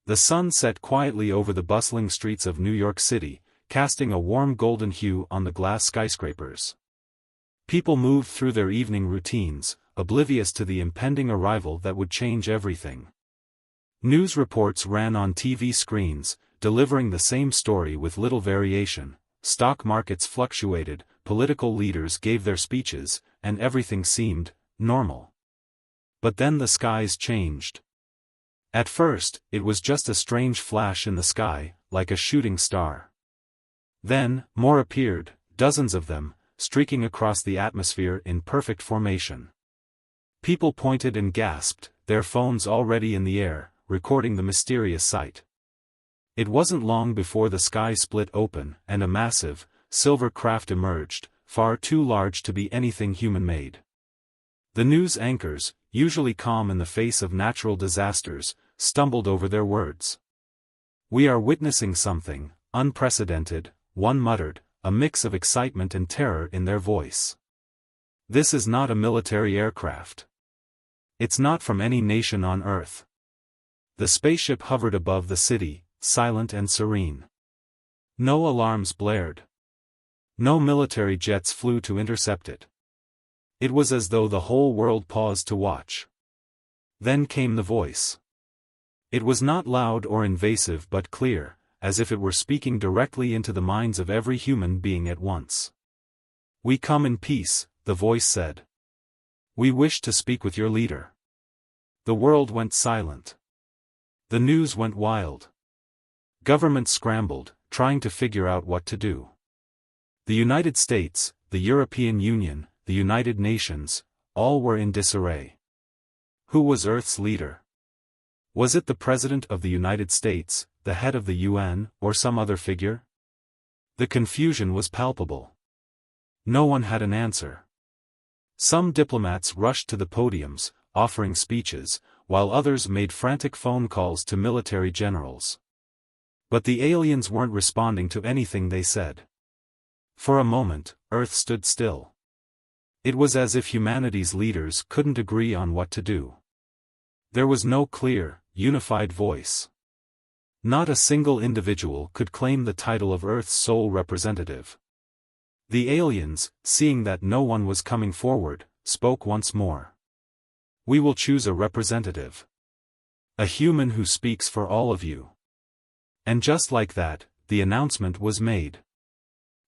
The sun set quietly over the bustling streets of New York City, casting a warm golden hue on the glass skyscrapers. People moved through their evening routines, oblivious to the impending arrival that would change everything. News reports ran on TV screens, delivering the same story with little variation. Stock markets fluctuated, political leaders gave their speeches, and everything seemed normal. But then the skies changed. At first, it was just a strange flash in the sky, like a shooting star. Then, more appeared, dozens of them, streaking across the atmosphere in perfect formation. People pointed and gasped, their phones already in the air, recording the mysterious sight. It wasn't long before the sky split open, and a massive, silver craft emerged, far too large to be anything human-made. The news anchors, usually calm in the face of natural disasters, stumbled over their words. "We are witnessing something unprecedented," one muttered, a mix of excitement and terror in their voice. "This is not a military aircraft. It's not from any nation on Earth." The spaceship hovered above the city, silent and serene. No alarms blared. No military jets flew to intercept it. It was as though the whole world paused to watch. Then came the voice. It was not loud or invasive but clear, as if it were speaking directly into the minds of every human being at once. "We come in peace," the voice said. "We wish to speak with your leader." The world went silent. The news went wild. Governments scrambled, trying to figure out what to do. The United States, the European Union, the United Nations, all were in disarray. Who was Earth's leader? Was it the President of the United States, the head of the UN, or some other figure? The confusion was palpable. No one had an answer. Some diplomats rushed to the podiums, offering speeches, while others made frantic phone calls to military generals. But the aliens weren't responding to anything they said. For a moment, Earth stood still. It was as if humanity's leaders couldn't agree on what to do. There was no clear, unified voice. Not a single individual could claim the title of Earth's sole representative. The aliens, seeing that no one was coming forward, spoke once more. "We will choose a representative. A human who speaks for all of you." And just like that, the announcement was made.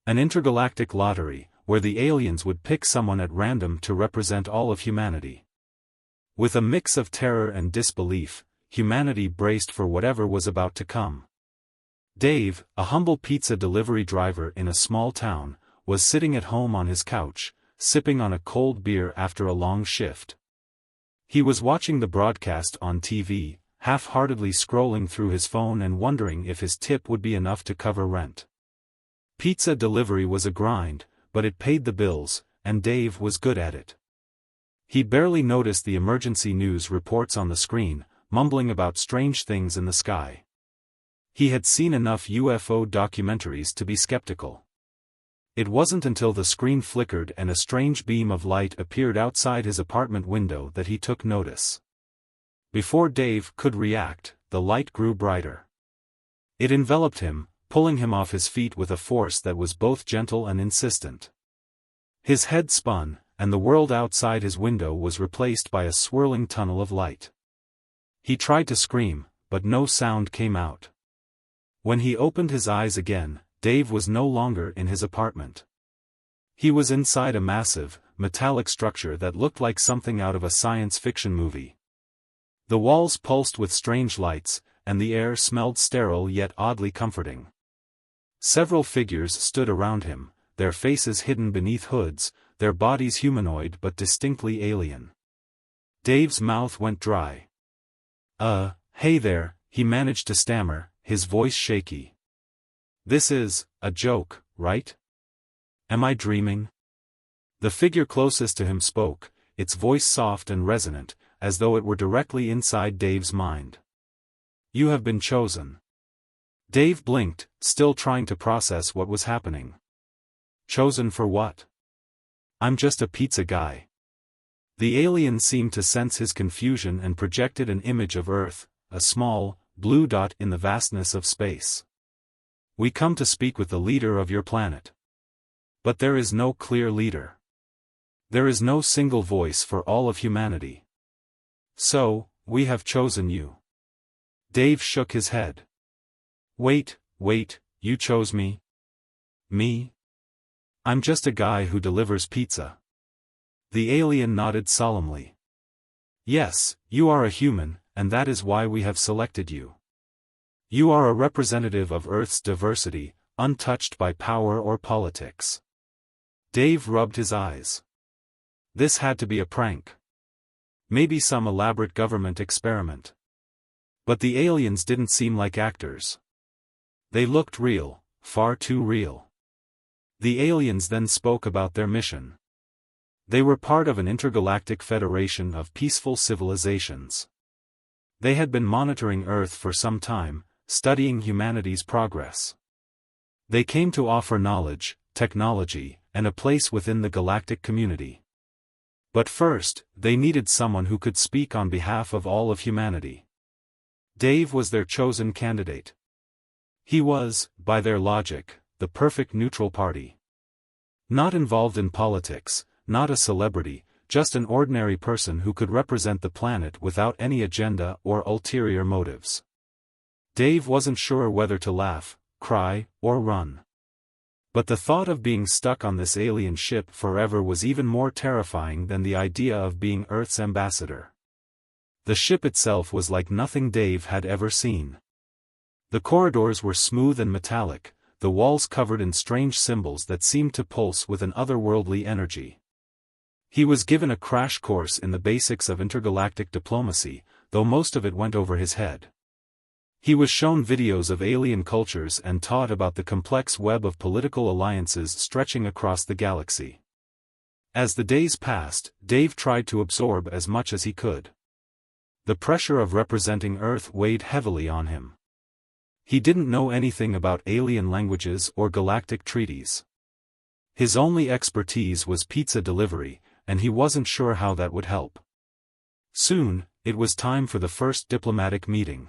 An intergalactic lottery, where the aliens would pick someone at random to represent all of humanity. With a mix of terror and disbelief, humanity braced for whatever was about to come. Dave, a humble pizza delivery driver in a small town, was sitting at home on his couch, sipping on a cold beer after a long shift. He was watching the broadcast on TV, half-heartedly scrolling through his phone and wondering if his tip would be enough to cover rent. Pizza delivery was a grind, but it paid the bills, and Dave was good at it. He barely noticed the emergency news reports on the screen, mumbling about strange things in the sky. He had seen enough UFO documentaries to be skeptical. It wasn't until the screen flickered and a strange beam of light appeared outside his apartment window that he took notice. Before Dave could react, the light grew brighter. It enveloped him, pulling him off his feet with a force that was both gentle and insistent. His head spun, and the world outside his window was replaced by a swirling tunnel of light. He tried to scream, but no sound came out. When he opened his eyes again, Dave was no longer in his apartment. He was inside a massive, metallic structure that looked like something out of a science fiction movie. The walls pulsed with strange lights, and the air smelled sterile yet oddly comforting. Several figures stood around him, their faces hidden beneath hoods, their bodies humanoid but distinctly alien. Dave's mouth went dry. Hey there," he managed to stammer, his voice shaky. "This is a joke, right? Am I dreaming?" The figure closest to him spoke, its voice soft and resonant, as though it were directly inside Dave's mind. "You have been chosen." Dave blinked, still trying to process what was happening. "Chosen for what? I'm just a pizza guy." The alien seemed to sense his confusion and projected an image of Earth, a small, blue dot in the vastness of space. We come to speak with the leader of your planet. But there is no clear leader. There is no single voice for all of humanity. So, we have chosen you. Dave shook his head. Wait, you chose me? Me? I'm just a guy who delivers pizza. The alien nodded solemnly. Yes, you are a human, and that is why we have selected you. You are a representative of Earth's diversity, untouched by power or politics. Dave rubbed his eyes. This had to be a prank. Maybe some elaborate government experiment. But the aliens didn't seem like actors. They looked real, far too real. The aliens then spoke about their mission. They were part of an intergalactic federation of peaceful civilizations. They had been monitoring Earth for some time, studying humanity's progress. They came to offer knowledge, technology, and a place within the galactic community. But first, they needed someone who could speak on behalf of all of humanity. Dave was their chosen candidate. He was, by their logic, the perfect neutral party. Not involved in politics, not a celebrity, just an ordinary person who could represent the planet without any agenda or ulterior motives. Dave wasn't sure whether to laugh, cry, or run. But the thought of being stuck on this alien ship forever was even more terrifying than the idea of being Earth's ambassador. The ship itself was like nothing Dave had ever seen. The corridors were smooth and metallic, the walls covered in strange symbols that seemed to pulse with an otherworldly energy. He was given a crash course in the basics of intergalactic diplomacy, though most of it went over his head. He was shown videos of alien cultures and taught about the complex web of political alliances stretching across the galaxy. As the days passed, Dave tried to absorb as much as he could. The pressure of representing Earth weighed heavily on him. He didn't know anything about alien languages or galactic treaties. His only expertise was pizza delivery, and he wasn't sure how that would help. Soon, it was time for the first diplomatic meeting.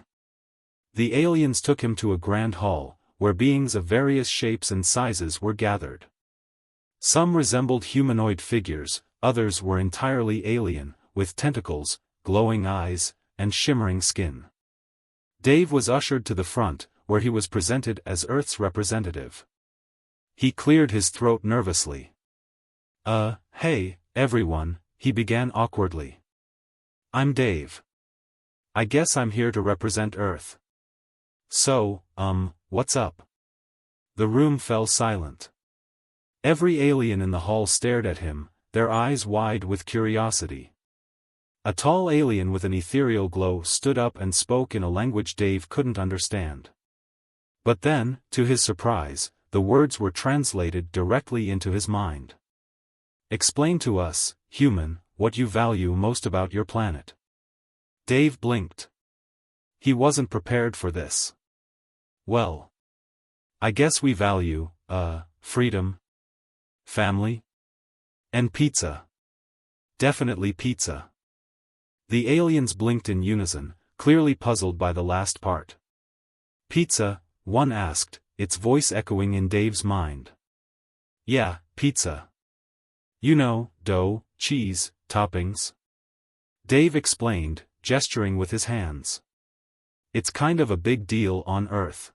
The aliens took him to a grand hall, where beings of various shapes and sizes were gathered. Some resembled humanoid figures, others were entirely alien, with tentacles, glowing eyes, and shimmering skin. Dave was ushered to the front, where he was presented as Earth's representative. He cleared his throat nervously. Hey, everyone, he began awkwardly. I'm Dave. I guess I'm here to represent Earth. So, what's up? The room fell silent. Every alien in the hall stared at him, their eyes wide with curiosity. A tall alien with an ethereal glow stood up and spoke in a language Dave couldn't understand. But then, to his surprise, the words were translated directly into his mind. Explain to us, human, what you value most about your planet. Dave blinked. He wasn't prepared for this. Well, I guess we value, freedom, family, and pizza. Definitely pizza. The aliens blinked in unison, clearly puzzled by the last part. Pizza, one asked, its voice echoing in Dave's mind. Yeah, pizza. You know, dough, cheese, toppings. Dave explained, gesturing with his hands. It's kind of a big deal on Earth.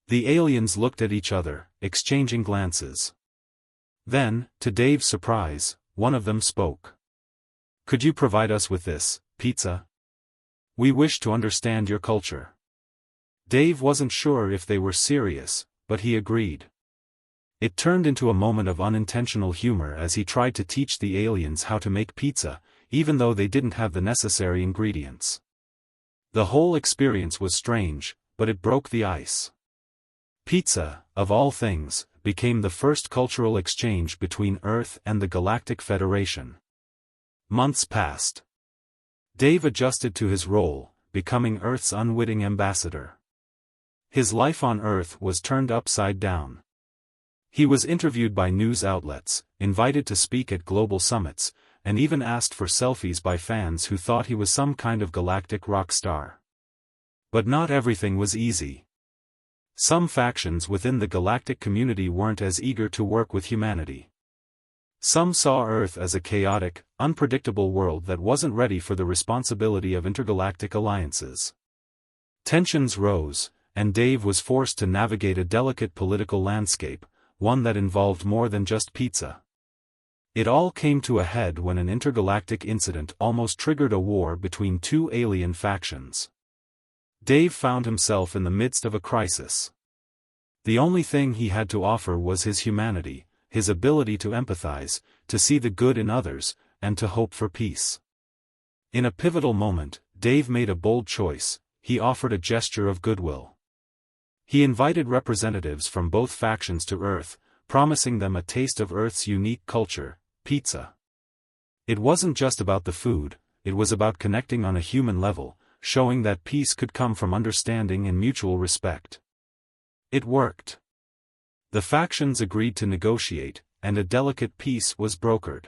The aliens looked at each other, exchanging glances. Then, to Dave's surprise, one of them spoke. Could you provide us with this, pizza? We wish to understand your culture. Dave wasn't sure if they were serious, but he agreed. It turned into a moment of unintentional humor as he tried to teach the aliens how to make pizza, even though they didn't have the necessary ingredients. The whole experience was strange, but it broke the ice. Pizza, of all things, became the first cultural exchange between Earth and the Galactic Federation. Months passed. Dave adjusted to his role, becoming Earth's unwitting ambassador. His life on Earth was turned upside down. He was interviewed by news outlets, invited to speak at global summits, and even asked for selfies by fans who thought he was some kind of galactic rock star. But not everything was easy. Some factions within the galactic community weren't as eager to work with humanity. Some saw Earth as a chaotic, unpredictable world that wasn't ready for the responsibility of intergalactic alliances. Tensions rose, and Dave was forced to navigate a delicate political landscape, one that involved more than just pizza. It all came to a head when an intergalactic incident almost triggered a war between two alien factions. Dave found himself in the midst of a crisis. The only thing he had to offer was his humanity, his ability to empathize, to see the good in others, and to hope for peace. In a pivotal moment, Dave made a bold choice. He offered a gesture of goodwill. He invited representatives from both factions to Earth, promising them a taste of Earth's unique culture, pizza. It wasn't just about the food, it was about connecting on a human level, showing that peace could come from understanding and mutual respect. It worked. The factions agreed to negotiate, and a delicate peace was brokered.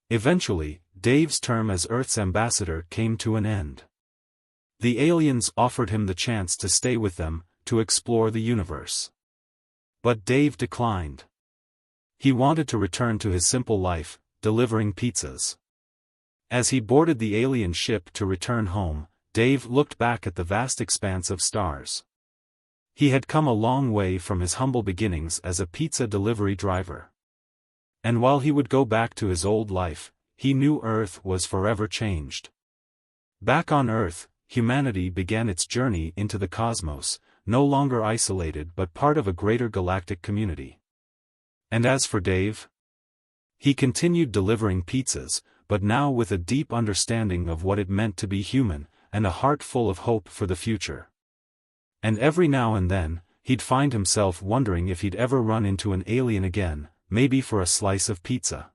Eventually, Dave's term as Earth's ambassador came to an end. The aliens offered him the chance to stay with them, to explore the universe. But Dave declined. He wanted to return to his simple life, delivering pizzas. As he boarded the alien ship to return home, Dave looked back at the vast expanse of stars. He had come a long way from his humble beginnings as a pizza delivery driver. And while he would go back to his old life, he knew Earth was forever changed. Back on Earth, humanity began its journey into the cosmos, no longer isolated but part of a greater galactic community. And as for Dave, he continued delivering pizzas, but now with a deep understanding of what it meant to be human, and a heart full of hope for the future. And every now and then, he'd find himself wondering if he'd ever run into an alien again, maybe for a slice of pizza.